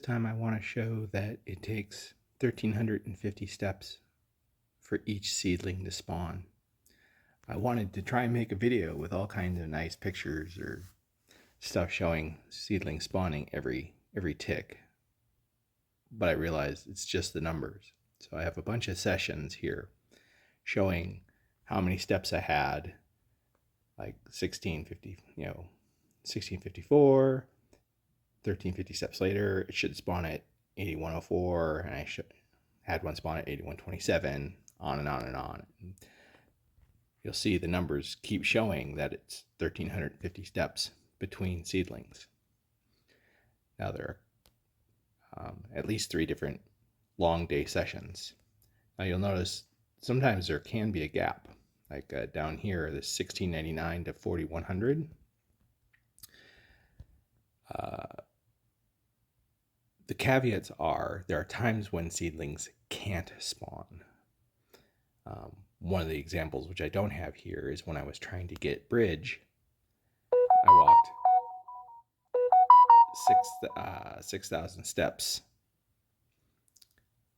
time I want to show that it takes 1,350 steps for each seedling to spawn. I wanted to try and make a video with all kinds of nice pictures or stuff showing seedlings spawning every tick, but I realized it's just the numbers. So I have a bunch of sessions here showing how many steps I had, like 1654, 1350 steps later, it should spawn at 8104, and I had one spawn at 8127, on and on and on. And you'll see the numbers keep showing that it's 1,350 steps between seedlings. Now there are at least 3 different long day sessions. Now you'll notice sometimes there can be a gap, like down here, the 1699 to 4100. The caveats are there are times when seedlings can't spawn. One of the examples, which I don't have here, is when I was trying to get bridge. I walked 6,000 steps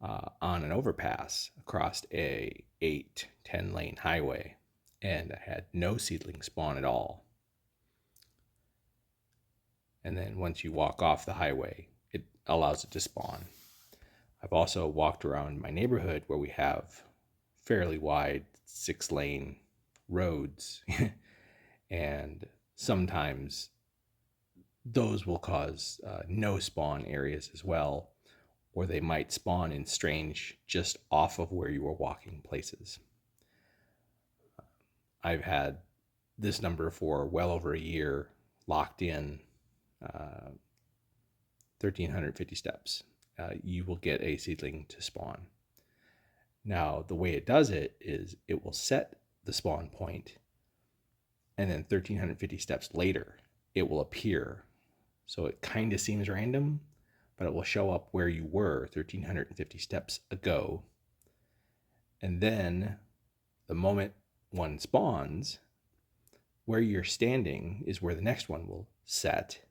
on an overpass across a 8-10 lane highway, and I had no seedling spawn at all. And then once you walk off the highway, it allows it to spawn. I've also walked around my neighborhood where we have fairly wide 6-lane roads, and sometimes those will cause no spawn areas as well, or they might spawn in strange, just off of where you were walking places. I've had this number for well over a year locked in. 1,350 steps. You will get a seedling to spawn. Now, the way it does it is it will set the spawn point, and then 1,350 steps later, it will appear. So it kind of seems random, but it will show up where you were 1,350 steps ago. And then the moment one spawns, where you're standing is where the next one will set.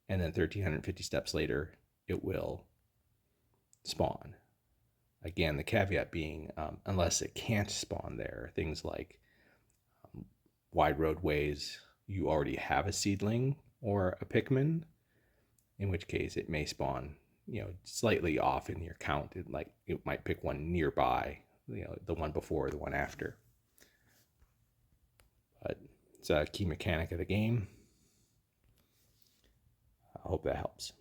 And then 1,350 steps later, it will spawn. Again, the caveat being, unless it can't spawn there, things like wide roadways, you already have a seedling or a Pikmin, in which case it may spawn, slightly off in your count. It might pick one nearby, the one before, the one after. But it's a key mechanic of the game. I hope that helps.